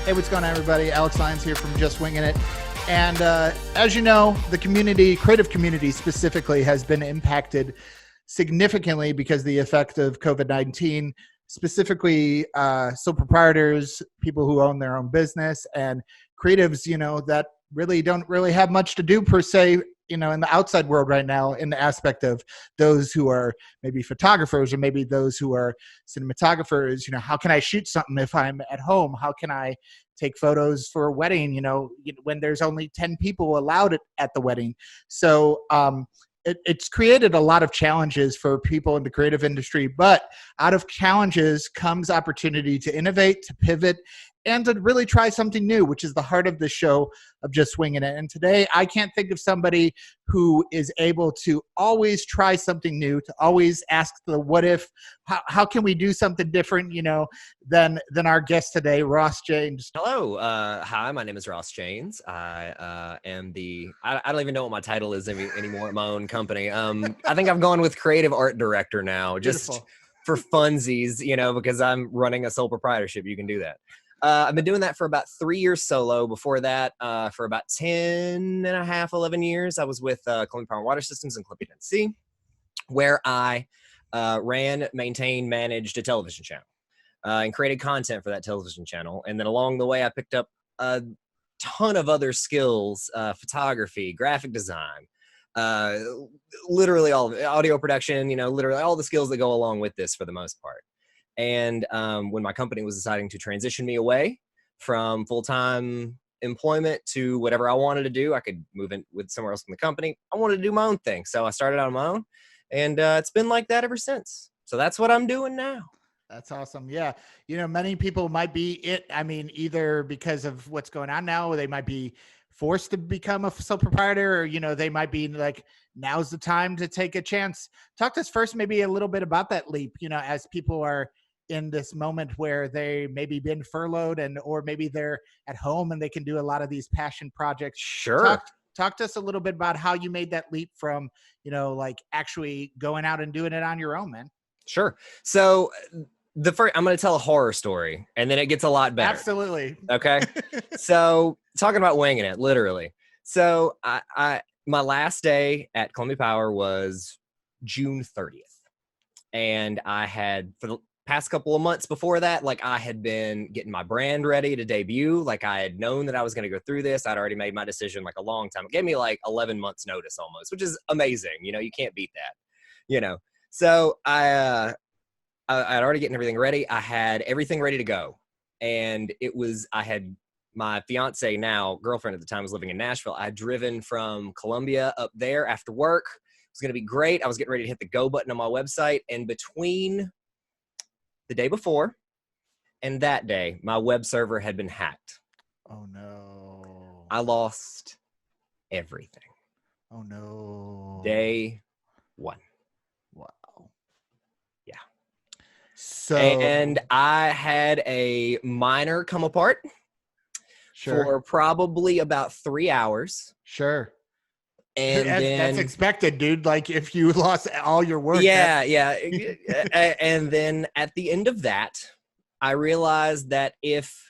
Hey, what's going on, everybody? Alex Lyons here from Just Wingin' It. And as you know, the community, creative community specifically, has been impacted significantly because of the effect of COVID-19, specifically sole proprietors, people who own their own business, and creatives, that really don't really have much to do per se, in the outside world right now, in the aspect of those who are maybe photographers or maybe those who are cinematographers. How can I shoot something if I'm at home? How can I take photos for a wedding, when there's only 10 people allowed at the wedding? So it's created a lot of challenges for people in the creative industry, but out of challenges comes opportunity to innovate, to pivot, and to really try something new, which is the heart of the show of Just Winging It. And today, I can't think of somebody who is able to always try something new, to always ask the what if, how can we do something different, than our guest today, Ross Jaynes. Hello. Hi, my name is Ross Jaynes. I am I don't even know what my title is anymore at my own company. I think I'm going with creative art director now, just Beautiful. For funsies, because I'm running a sole proprietorship. You can do that. I've been doing that for about 3 years solo. Before that, for about 10 and a half, 11 years, I was with Columbia Power Water Systems in Columbia, Tennessee, where I ran, maintained, managed a television channel and created content for that television channel. And then along the way, I picked up a ton of other skills, photography, graphic design, literally all of it, audio production, literally all the skills that go along with this for the most part. And when my company was deciding to transition me away from full-time employment to whatever I wanted to do, I could move in with somewhere else in the company. I wanted to do my own thing. So I started out on my own, and it's been like that ever since. So that's what I'm doing now. That's awesome. Yeah. Many people might be either because of what's going on now, they might be forced to become a sole proprietor, or, they might be like, now's the time to take a chance. Talk to us first, maybe a little bit about that leap, as people are in this moment where they maybe been furloughed or maybe they're at home and they can do a lot of these passion projects. Sure. Talk to us a little bit about how you made that leap from, like actually going out and doing it on your own, man. Sure. So I'm going to tell a horror story, and then it gets a lot better. Absolutely. Okay. So talking about winging it, literally. So my last day at Columbia Power was June 30th. And I had, for the past couple of months before that, I had been getting my brand ready to debut. I had known that I was going to go through this. I'd already made my decision a long time. It gave me 11 months notice almost, which is amazing. You can't beat that, So I had already getting everything ready. I had everything ready to go. And I had my fiance, now girlfriend at the time, was living in Nashville. I had driven from Columbia up there after work. It was going to be great. I was getting ready to hit the go button on my website. And between the day before and that day, my web server had been hacked. Oh, no. I lost everything. Oh, no. Day one. Wow. Yeah. So, and I had a miner come apart. Sure. For probably about 3 hours. Sure. And that's expected, dude. If you lost all your work. Yeah. And then at the end of that, I realized that if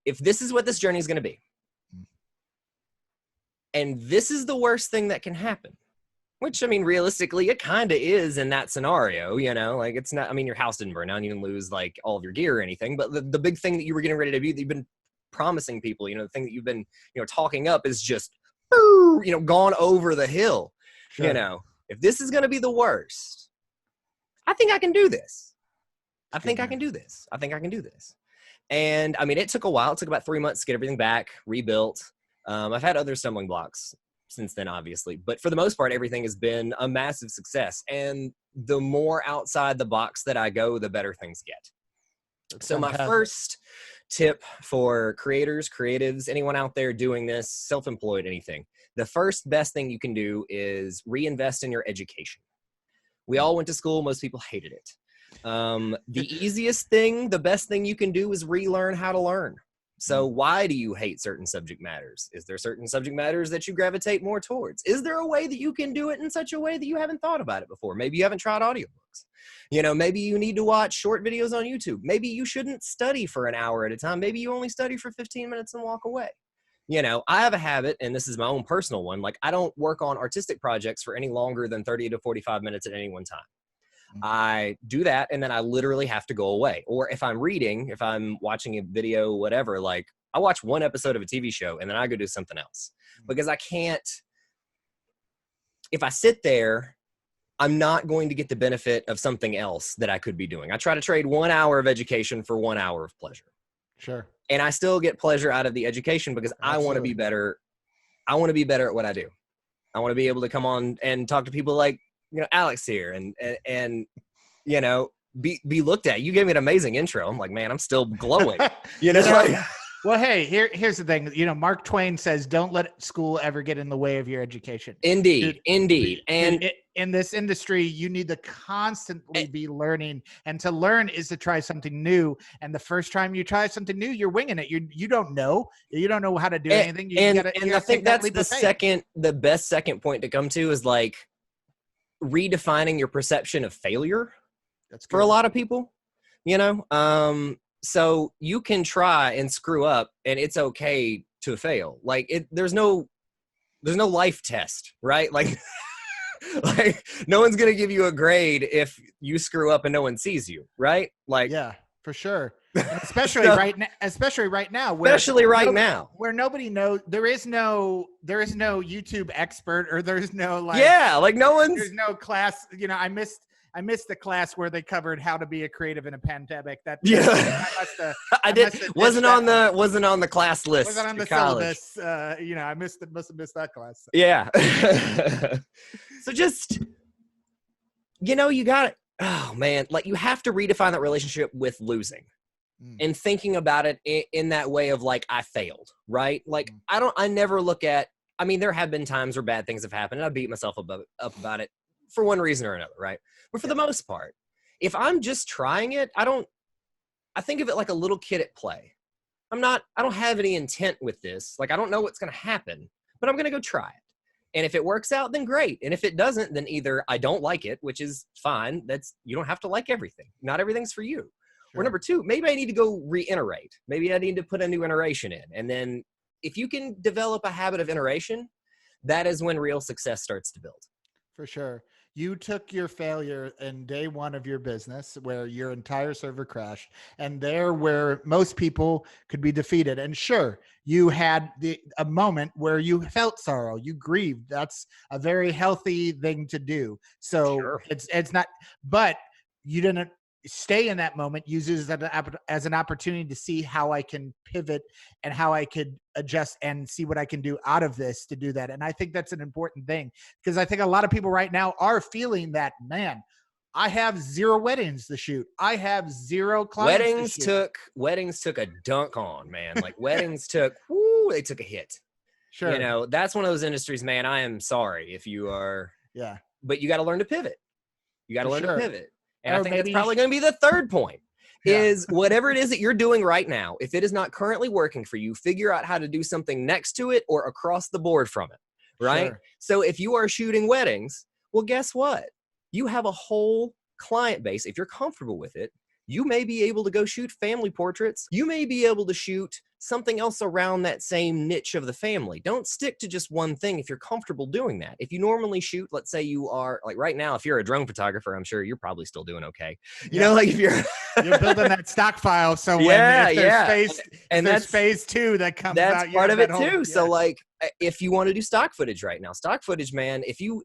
this is what this journey is going to be, and this is the worst thing that can happen, which, realistically, it kind of is in that scenario, it's not, your house didn't burn down, you didn't lose all of your gear or anything, but the big thing that you were getting ready to do, that you've been promising people, the thing that you've been, talking up is just, gone over the hill. Sure. If this is going to be the worst, I think I can do this. I think I can do this. And it took a while. It took about 3 months to get everything back, rebuilt. I've had other stumbling blocks since then, obviously, but for the most part, everything has been a massive success. And the more outside the box that I go, the better things get. So my first tip for creators, creatives, anyone out there doing this, self-employed, anything, the first best thing you can do is reinvest in your education. We all went to school. Most people hated it. The easiest thing, the best thing you can do is relearn how to learn. So why do you hate certain subject matters? Is there certain subject matters that you gravitate more towards? Is there a way that you can do it in such a way that you haven't thought about it before? Maybe you haven't tried audiobooks. works. You know, maybe you need to watch short videos on YouTube. Maybe you shouldn't study for an hour at a time. Maybe you only study for 15 minutes and walk away. You know, I have a habit, and this is my own personal one. Like, I don't work on artistic projects for any longer than 30 to 45 minutes at any one time. I do that, and then I literally have to go away. Or if I'm reading, if I'm watching a video, whatever, like, I watch one episode of a TV show, and then I go do something else. Because I can't, if I sit there, I'm not going to get the benefit of something else that I could be doing. I try to trade 1 hour of education for 1 hour of pleasure. Sure. And I still get pleasure out of the education because I want to be better. I want to be better at what I do. I want to be able to come on and talk to people like, you know, Alex here and you know, be looked at. You gave me an amazing intro. I'm like, man, I'm still glowing. You know, like, well, hey, here's the thing. You know, Mark Twain says, don't let school ever get in the way of your education. Indeed. And in this industry, you need to constantly be learning, and to learn is to try something new. And the first time you try something new, you're winging it. You don't know how to do anything. I think that's the best second point to come to is like redefining your perception of failure. That's good. For a lot of people, you know, so you can try and screw up and it's okay to fail. Like there's no life test, right? Like, like no one's going to give you a grade if you screw up and no one sees you, right? Like, yeah, for sure. And especially right now, where nobody knows, there is no YouTube expert, or there's no there's no class. You know, I missed the class where they covered how to be a creative in a pandemic. Wasn't on the class list. Wasn't on the syllabus. You know, must have missed that class. So. Yeah. So just, you know, you got it. Oh man, like you have to redefine that relationship with losing. And thinking about it in that way of like, I failed, right? Like I never look at, I mean, there have been times where bad things have happened and I beat myself up about it for one reason or another, right? But for the most part, if I'm just trying it, I think of it like a little kid at play. I don't have any intent with this. Like, I don't know what's going to happen, but I'm going to go try it. And if it works out, then great. And if it doesn't, then either I don't like it, which is fine. You don't have to like everything. Not everything's for you. Sure. Or number two, maybe I need to go reiterate. Maybe I need to put a new iteration in. And then if you can develop a habit of iteration, that is when real success starts to build. For sure. You took your failure in day one of your business where your entire server crashed, and there where most people could be defeated. And sure, you had a moment where you felt sorrow, you grieved. That's a very healthy thing to do. So sure. It's not, but you didn't stay in that moment. Use it as an opportunity to see how I can pivot and how I could adjust and see what I can do out of this to do that. And I think that's an important thing, because I think a lot of people right now are feeling that, man, I have 0 weddings to shoot. I have 0 clients. Weddings took a dunk on, man. Like weddings they took a hit. Sure. You know, that's one of those industries, man. I am sorry if you are, but you got to learn to pivot. You got to learn to pivot. And I think that's probably going to be the third point is whatever it is that you're doing right now, if it is not currently working for you, figure out how to do something next to it or across the board from it, right? Sure. So if you are shooting weddings, well, guess what? You have a whole client base. If you're comfortable with it, you may be able to go shoot family portraits. You may be able to shoot something else around that same niche of the family. Don't stick to just one thing if you're comfortable doing that. If you normally shoot, let's say you are, like right now, if you're a drone photographer, I'm sure you're probably still doing okay. You know, like if you're building that stock file. So there's phase 2 that comes out. That's part of it too. So like, if you want to do stock footage right now, stock footage, man, if you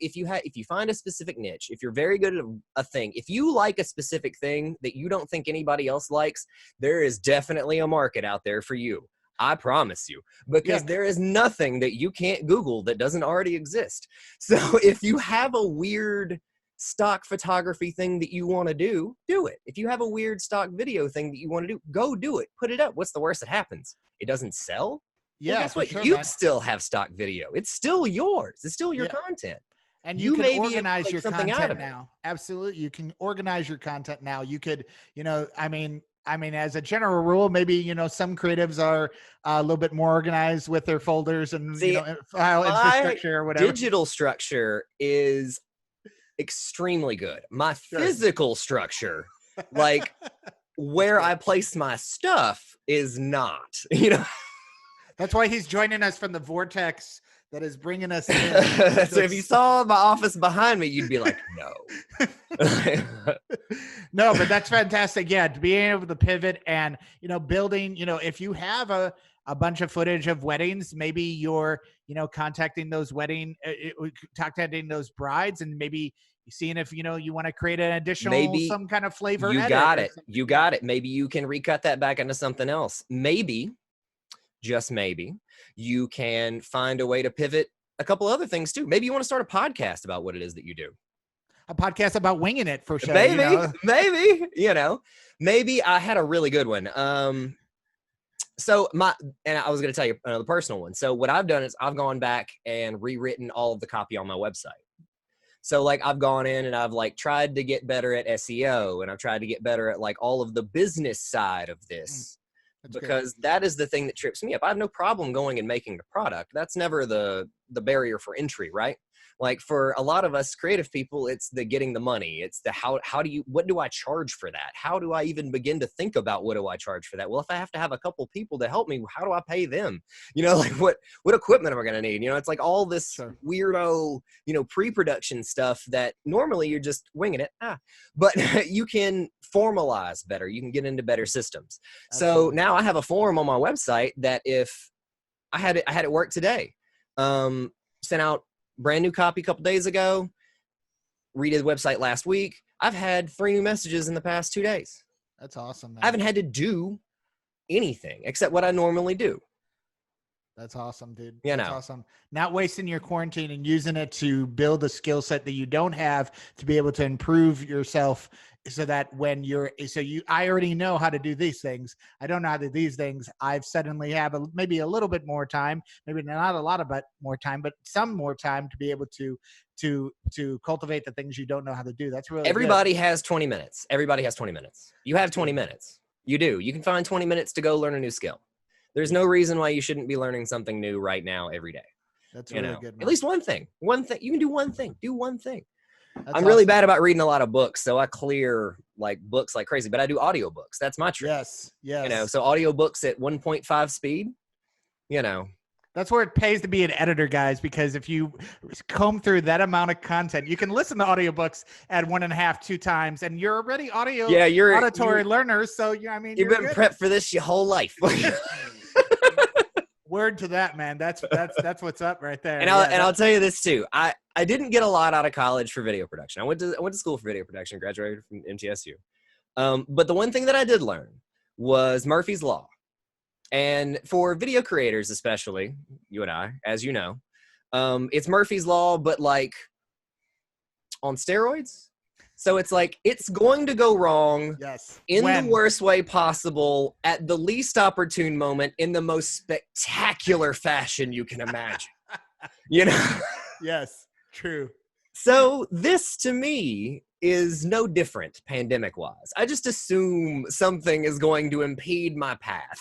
find a specific niche, if you're very good at a thing, if you like a specific thing that you don't think anybody else likes, there is definitely a market out there for you. I promise you, because there is nothing that you can't Google that doesn't already exist. So if you have a weird stock photography thing that you want to do it. If you have a weird stock video thing that you want to do, go do it. Put it up. What's the worst that happens? It doesn't sell? Yeah, well, guess what? Sure, you still have stock video. It's still yours. It's still your content. And you can organize your content now. Absolutely. You can organize your content now. You could, you know, I mean, as a general rule, maybe, you know, some creatives are a little bit more organized with their folders and file infrastructure or whatever. Digital structure is extremely good. My Sure. physical structure, like where I place my stuff, is not, you know. That's why he's joining us from the vortex that is bringing us in. So if you saw my office behind me, you'd be like, no. No, but that's fantastic. Yeah, to be able to pivot and, you know, building, you know, if you have a bunch of footage of weddings, maybe you're, you know, contacting those contacting those brides, and maybe seeing if, you know, you want to create an additional Maybe some kind of flavor. you edit got or it. something. You got it. Maybe you can recut that back into something else. Maybe, just maybe, you can find a way to pivot a couple other things too. Maybe you want to start a podcast about what it is that you do. A podcast about winging it for sure. Maybe, you know? maybe, you know, maybe I had a really good one. So and I was going to tell you another personal one. So what I've done is I've gone back and rewritten all of the copy on my website. So like I've gone in and I've like tried to get better at SEO, and I've tried to get better at like all of the business side of this, because that is the thing that trips me up. I have no problem going and making the product. That's never the barrier for entry, right? Like for a lot of us creative people, it's the getting the money. It's the what do I charge for that? How do I even begin to think about what do I charge for that? Well, if I have to have a couple people to help me, how do I pay them? You know, like what equipment am I going to need? You know, it's like all this weirdo, you know, pre-production stuff that normally you're just winging it. But you can formalize better. You can get into better systems. Absolutely. So now I have a form on my website that if I had it work today, sent out brand new copy a couple days ago, redid the website last week. I've had 3 new messages in the past 2 days. That's awesome, man. I haven't had to do anything except what I normally do. That's awesome, dude. You That's know. awesome. Not wasting your quarantine and using it to build a skill set that you don't have to be able to improve yourself, so that when I already know how to do these things. I don't know how to do these things. I've suddenly have maybe a little bit more time, maybe not a lot of more time, but some more time to be able to cultivate the things you don't know how to do. That's really Everybody has 20 minutes. Everybody has 20 minutes. You have 20 minutes. You do. You can find 20 minutes to go learn a new skill. There's no reason why you shouldn't be learning something new right now every day. That's really good, man. At least one thing. One thing. You can do one thing. Do one thing. I'm really bad about reading a lot of books, so I clear like books like crazy, but I do audiobooks. That's my trick. Yes. You know, so audiobooks at 1.5 speed, you know. That's where it pays to be an editor, guys, because if you comb through that amount of content, you can listen to audiobooks at 1.5, 2 times, and you're already auditory learners. So I mean, you've been prepped for this your whole life. Word to that, man. That's what's up right there. And I'll tell you this too. I didn't get a lot out of college for video production. I went to school for video production, graduated from MTSU. But the one thing that I did learn was Murphy's Law. And for video creators, especially you and I, as you know, it's Murphy's Law, but like on steroids. So it's like, it's going to go wrong in the worst way possible at the least opportune moment in the most spectacular fashion you can imagine. You know? Yes, true. So this to me is no different pandemic wise. I just assume something is going to impede my path.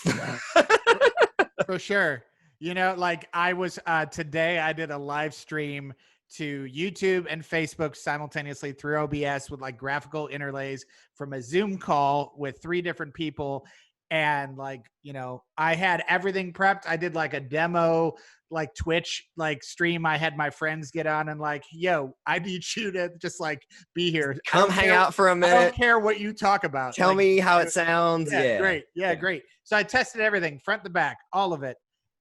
For sure. You know, like I was today, I did a live stream to YouTube and Facebook simultaneously through OBS with like graphical interlays from a Zoom call with 3 different people. And like, you know, I had everything prepped. I did like a demo, like Twitch, like stream. I had my friends get on and like, yo, I need you to just like be here. Come hang out for a minute. I don't care what you talk about. Tell me how it sounds. Yeah. Great. Yeah, great. So I tested everything front to back, all of it.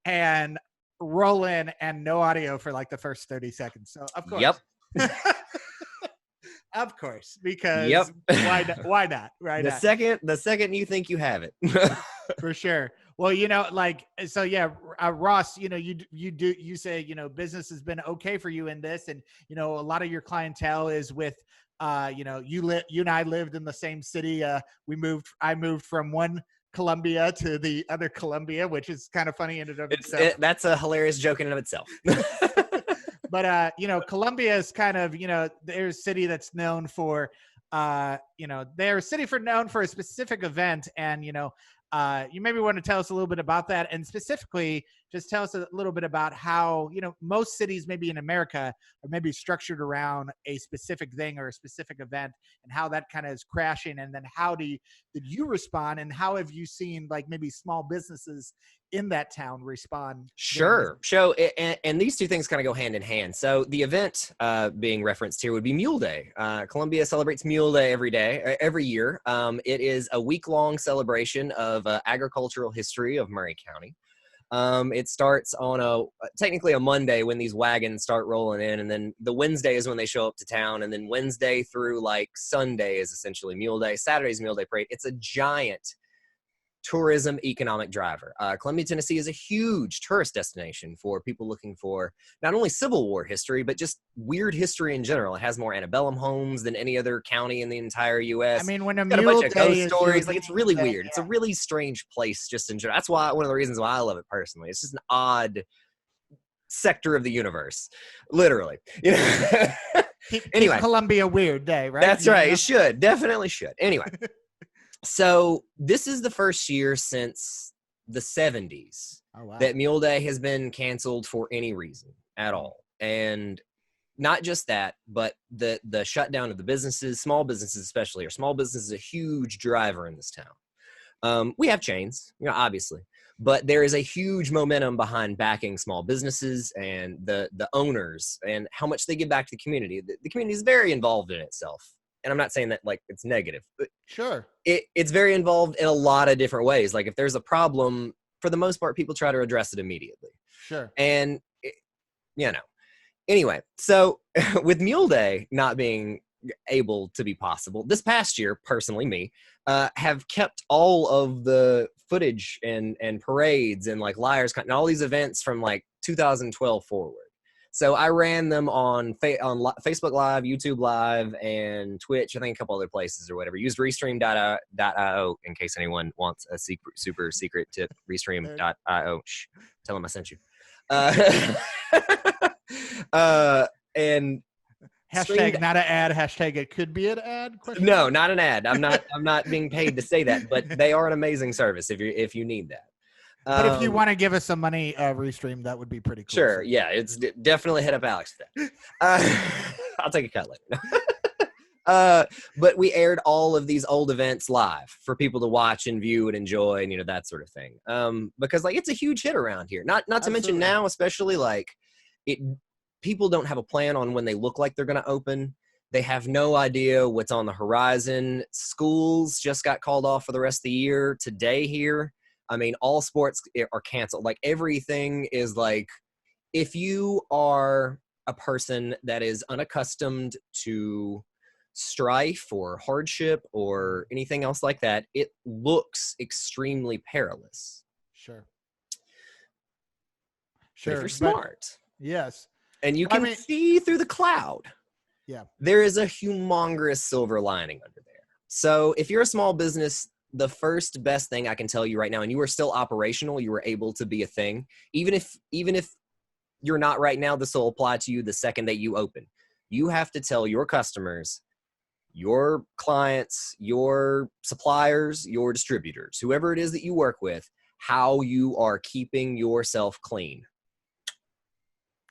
And roll in and no audio for like the first 30 seconds. So of course. Yep. Of course, because why not? Right. The second you think you have it. For sure. Well, you know, like, so yeah, Ross, you know, you say, you know, business has been okay for you in this, and, you know, a lot of your clientele is with, you know, you and I lived in the same city. I moved from one Columbia to the other Columbia, which is kind of funny in and of itself. That's a hilarious joke in and of itself. But, you know, Columbia is kind of, you know, they're a city that's known for, you know, they're a city known for a specific event. And, you know, you maybe want to tell us a little bit about that. And specifically, just tell us a little bit about how, most cities maybe in America are maybe structured around a specific thing or a specific event, and how that kind of is crashing. And then did you respond, and how have you seen like maybe small businesses in that town respond during this? Sure. So, and these two things kind of go hand in hand. So the event being referenced here would be Mule Day. Columbia celebrates Mule Day every year. It is a week-long celebration of agricultural history of Murray County. It starts on technically a Monday when these wagons start rolling in, and then the Wednesday is when they show up to town, and then Wednesday through like Sunday is essentially Mule Day. Saturday's Mule Day Parade. It's a giant tourism economic driver. Columbia, Tennessee is a huge tourist destination for people looking for not only Civil War history, but just weird history in general. It has more antebellum homes than any other county in the entire U.S. I mean, when a It's got a Mule bunch of Day ghost is stories. your Like, it's really thing, weird. It's a really strange place just in general. That's why one of the reasons why I love it personally. It's just an odd sector of the universe, literally. Anyway, Columbia weird day, right? that's right. It should. Definitely should. Anyway. So this is the first year since the 70s that Mule Day has been canceled for any reason at all. And not just that, but the shutdown of the businesses, small businesses especially, or small business is a huge driver in this town. We have chains, obviously, but there is a huge momentum behind backing small businesses and the owners and how much they give back to the community. The community is very involved in itself. And I'm not saying that like it's negative, but sure, it's very involved in a lot of different ways. Like if there's a problem, for the most part, people try to address it immediately. Sure. And anyway, so with Mule Day not being able to be possible this past year, personally, me, have kept all of the footage and parades and like Liars and all these events from like 2012 forward. So I ran them on Facebook Live, YouTube Live, and Twitch. I think a couple other places or whatever. Used Restream.io in case anyone wants a super secret tip. Restream.io. Shh, tell them I sent you. And hashtag not an ad. Hashtag it could be an ad. No, not an ad. I'm not being paid to say that, but they are an amazing service if you need that. But if you want to give us some money, Restream, that would be pretty cool. Sure. Yeah, it's definitely hit up Alex for that. I'll take a cut later. But we aired all of these old events live for people to watch and view and enjoy and, that sort of thing. Because like it's a huge hit around here. Not to mention now, especially like people don't have a plan on when they look like they're going to open. They have no idea what's on the horizon. Schools just got called off for the rest of the year today here. I mean, all sports are canceled. Like everything is like, if you are a person that is unaccustomed to strife or hardship or anything else like that, it looks extremely perilous. Sure. But if you're smart. Yes. And you can see through the cloud. Yeah. There is a humongous silver lining under there. So if you're a small business, the first best thing I can tell you right now, and you are still operational, you were able to be a thing. Even if you're not right now, this will apply to you the second that you open. You have to tell your customers, your clients, your suppliers, your distributors, whoever it is that you work with, how you are keeping yourself clean.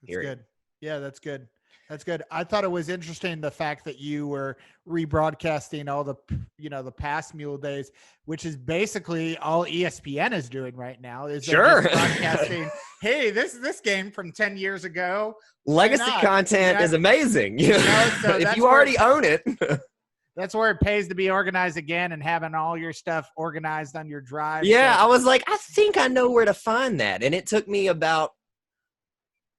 That's good. Yeah, that's good. That's good. I thought it was interesting the fact that you were rebroadcasting all the, the past Mule Days, which is basically all ESPN is doing right now. Is sure broadcasting? Hey, this game from 10 years ago. Legacy content is amazing. So if you already own it, that's where it pays to be organized again and having all your stuff organized on your drive. Yeah, I was like, I think I know where to find that, and it took me about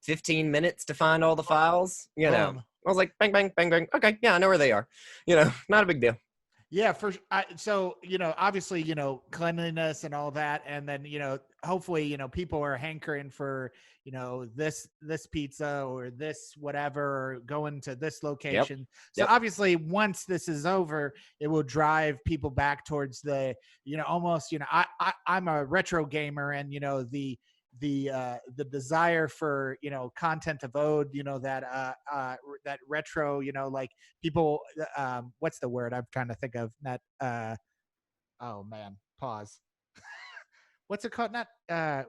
15 minutes to find all the files, I was like, bang, bang, bang, bang. Okay. Yeah. I know where they are, not a big deal. Yeah. So, obviously, cleanliness and all that. And then, hopefully, people are hankering for, this pizza or this, whatever, or going to this location. So obviously once this is over, it will drive people back towards the, almost, I'm a retro gamer and, the desire for content of ode that retro like people what's the word I'm trying to think of, that oh man, pause. what's it called? Not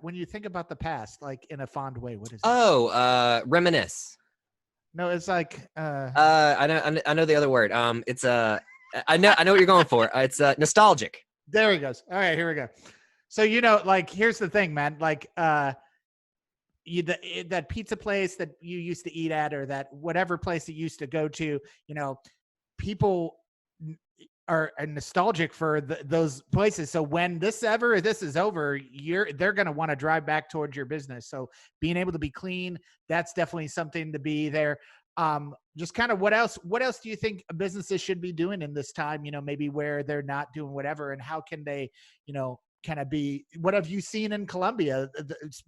when you think about the past, like in a fond way. What is it? Oh, reminisce. No, it's like I know the other word. It's I know what you're going for. It's nostalgic. there he goes. All right, here we go. So like here's the thing, man. Like that pizza place that you used to eat at, or that whatever place that you used to go to, people are nostalgic for those places. So when this is over, they're going to want to drive back towards your business. So being able to be clean, that's definitely something to be there. Just kind of what else do you think businesses should be doing in this time, maybe where they're not doing whatever, and how can they, kind of be, what have you seen in Colombia,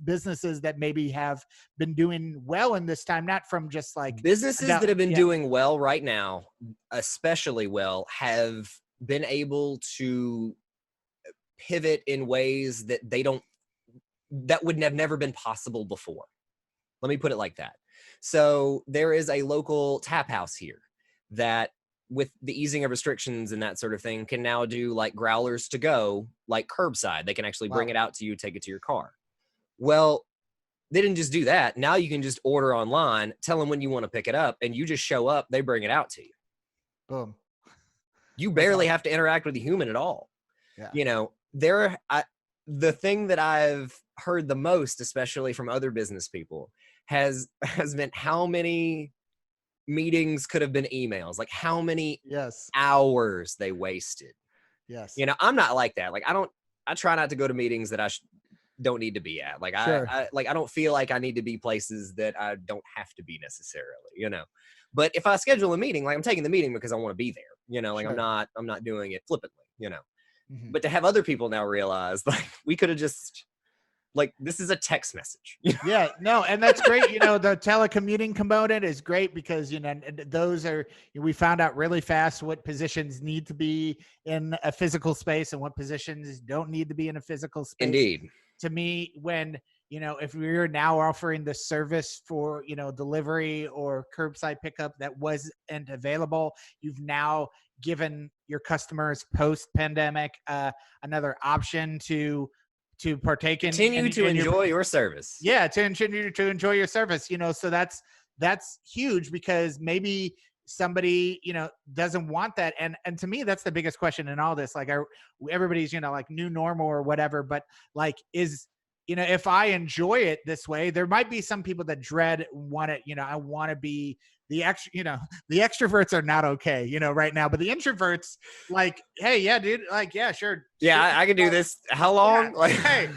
businesses that maybe have been doing well in this time, not from just like businesses that have been doing well right now, especially well, have been able to pivot in ways that that would have never been possible before. Let me put it like that. So there is a local tap house here that, with the easing of restrictions and that sort of thing, can now do like growlers to go, like curbside. They can actually bring it out to you, take it to your car. Well, they didn't just do that. Now you can just order online, tell them when you want to pick it up, and you just show up, they bring it out to you. Boom. You barely have to interact with a human at all. Yeah. The thing that I've heard the most, especially from other business people, has been how many meetings could have been emails, like how many hours they wasted. Yes. I'm not like that. Like I try not to go to meetings that I don't need to be at. Like I don't feel like I need to be places that I don't have to be necessarily, but if I schedule a meeting, like I'm taking the meeting because I want to be there, like I'm not doing it flippantly, Mm-hmm. But to have other people now realize, like, we could have just, like, this is a text message. Yeah, no, and that's great. The telecommuting component is great because, those are, we found out really fast what positions need to be in a physical space and what positions don't need to be in a physical space. Indeed. To me, when, if we're now offering the service for, delivery or curbside pickup that wasn't available, you've now given your customers post-pandemic another option to partake in, continue to enjoy your service. Yeah, to continue to enjoy your service. So that's huge, because maybe somebody doesn't want that, and to me that's the biggest question in all this. Like, everybody's like new normal or whatever, but like, is if I enjoy it this way, there might be some people that want it. I want to be the the extroverts are not okay, right now, but the introverts, like, hey, yeah, dude, like, yeah, sure. Yeah, I can do this. How long? Yeah. Like, hey,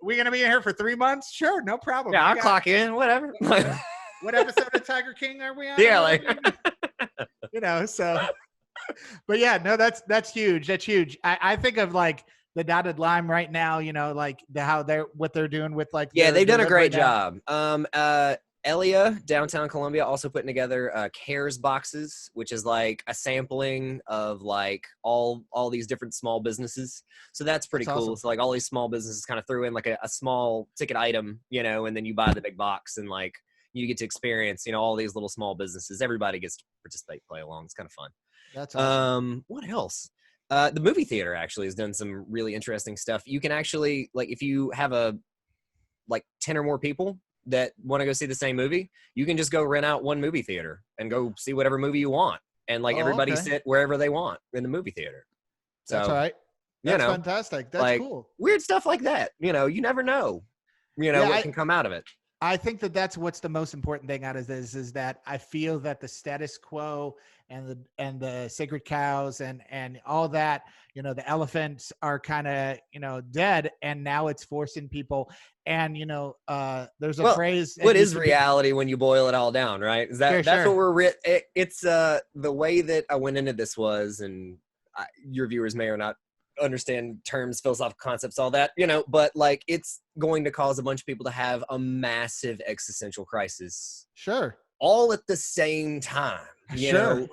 we're going to be in here for 3 months? Sure, no problem. Yeah, I'll clock in, whatever. What episode of Tiger King are we on? Yeah, like, so, but yeah, no, that's huge. That's huge. I think of like the dotted line right now, like what they're doing with like, yeah, they've done a great job. Elia, downtown Columbia, also putting together cares boxes, which is like a sampling of like all these different small businesses. So that's pretty cool. Awesome. So like all these small businesses kind of threw in like a small ticket item, and then you buy the big box, and like you get to experience, all these little small businesses. Everybody gets to participate, play along. It's kind of fun. That's awesome. What else? The movie theater actually has done some really interesting stuff. You can actually, like, if you have like 10 or more people that want to go see the same movie, you can just go rent out one movie theater and go see whatever movie you want. And like everybody sit wherever they want in the movie theater. So, that's right. That's fantastic. That's like, cool. Weird stuff like that. You never know, what can come out of it. I think that's what's the most important thing out of this, is that I feel that the status quo and the sacred cows and all that, the elephants are kind of, dead, and now it's forcing people. And, there's a phrase. What is reality when you boil it all down, right? Is that's what we're, it's the way that I went into this was, and your viewers may or not understand terms, philosophical concepts, all that, but like, it's going to cause a bunch of people to have a massive existential crisis. Sure. All at the same time.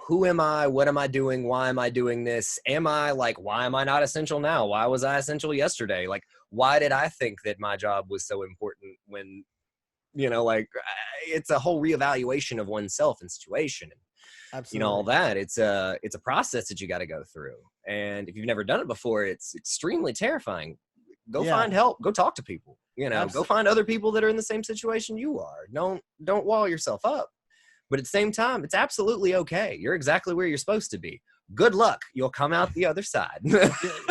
Who am I? What am I doing? Why am I doing this? Why am I not essential now? Why was I essential yesterday? Like, why did I think that my job was so important when, it's a whole reevaluation of oneself and situation. Absolutely. All that. It's a process that you got to go through. And if you've never done it before, it's extremely terrifying. Go Yeah. find help. Go talk to people. You know, go Absolutely. find other people that are in the same situation you are. Don't wall yourself up. But at the same time, it's absolutely okay. You're exactly where you're supposed to be. Good luck. You'll come out the other side.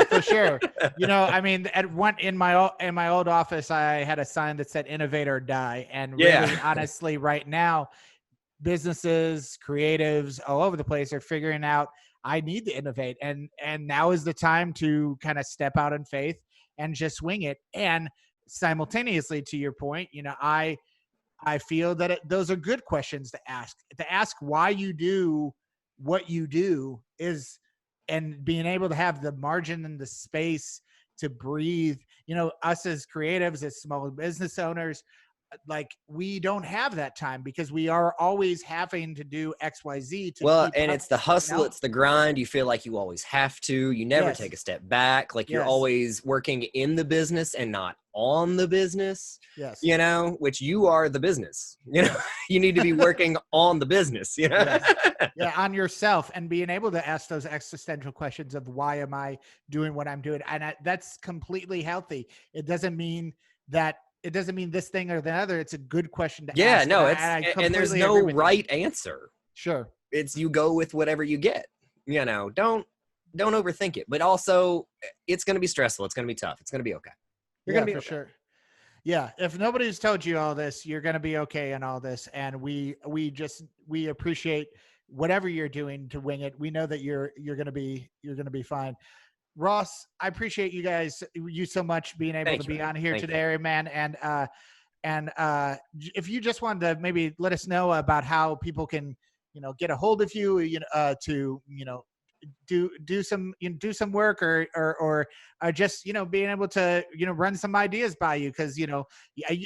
For sure. You know, I mean, in my old office, I had a sign that said "Innovate or Die," and Yeah. really, honestly, right now, businesses, creatives all over the place are figuring out I need to innovate, and now is the time to kind of step out in faith and just swing it. And simultaneously, to your point, you know, I feel that those are good questions to ask. To ask why you do what you do is, and being able to have the margin and the space to breathe. You know, us as creatives, as small business owners, like we don't have that time because we are always having to do XYZ to Well, keep and up. it's the hustle, it's the grind. You feel like you always have to. You never Yes. take a step back. Like you're Yes. always working in the business and not on the business, Yes. you know, which you are the business. You know, you need to be working on the business, you know? Yes. Yeah, on yourself, and being able to ask those existential questions of why am I doing what I'm doing, and that's completely healthy. It doesn't mean this thing or the other. It's a good question to Yeah, ask. no, and there's completely no agree with you. right answer. Sure. It's you go with whatever you get. You know, don't overthink it. But also, it's going to be stressful. It's going to be tough. It's going to be okay. You're going to be for okay. sure. Yeah, if nobody's told you all this, you're going to be okay in all this, and we appreciate whatever you're doing to wing it. We know that you're going to be fine. Ross, I appreciate you so much being able to be on here today, man. And if you just wanted to maybe let us know about how people can, you know, get a hold of you, to, you know, do some work or just, you know, being able to, you know, run some ideas by you, because, you know,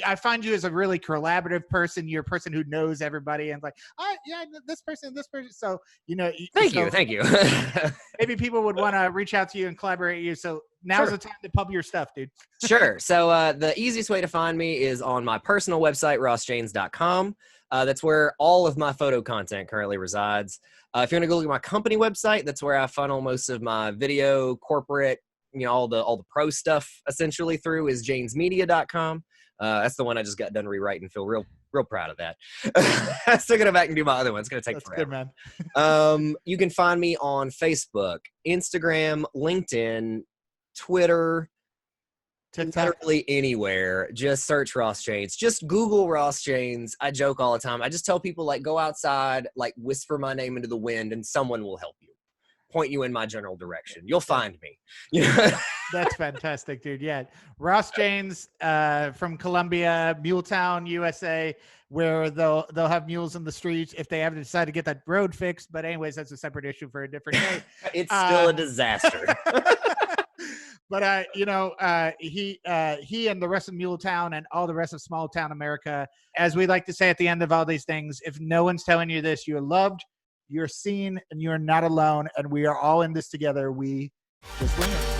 I find you as a really collaborative person. You're a person who knows everybody and like, oh yeah, this person, so, you know. Thank you. Maybe people would want to reach out to you and collaborate with you. So now's the time to pub your stuff, dude. Sure. So the easiest way to find me is on my personal website, rossjaynes.com. That's where all of my photo content currently resides. If you want to go look at my company website, that's where I funnel most of my video, corporate, you know, all the pro stuff essentially through, is jaynesmedia.com. That's the one I just got done rewriting. Feel real proud of that. I'm still gonna back and do my other one. It's gonna take forever. Good, man. You can find me on Facebook, Instagram, LinkedIn, Twitter, TikTok. literally anywhere. Just search Ross Jaynes. Just Google Ross Jaynes. I joke all the time. I just tell people, like, go outside, like whisper my name into the wind, and someone will help you, point you in my general direction. You'll find me. You know? That's fantastic, dude. Yeah. Ross Jaynes, from Columbia, Muletown, USA, where they'll have mules in the streets if they haven't decided to get that road fixed. But anyways, that's a separate issue for a different day. It's still a disaster. But you know, he and the rest of Muletown and all the rest of small town America, as we like to say at the end of all these things, if no one's telling you this, you're loved, you're seen, and you're not alone, and we are all in this together. We just win it.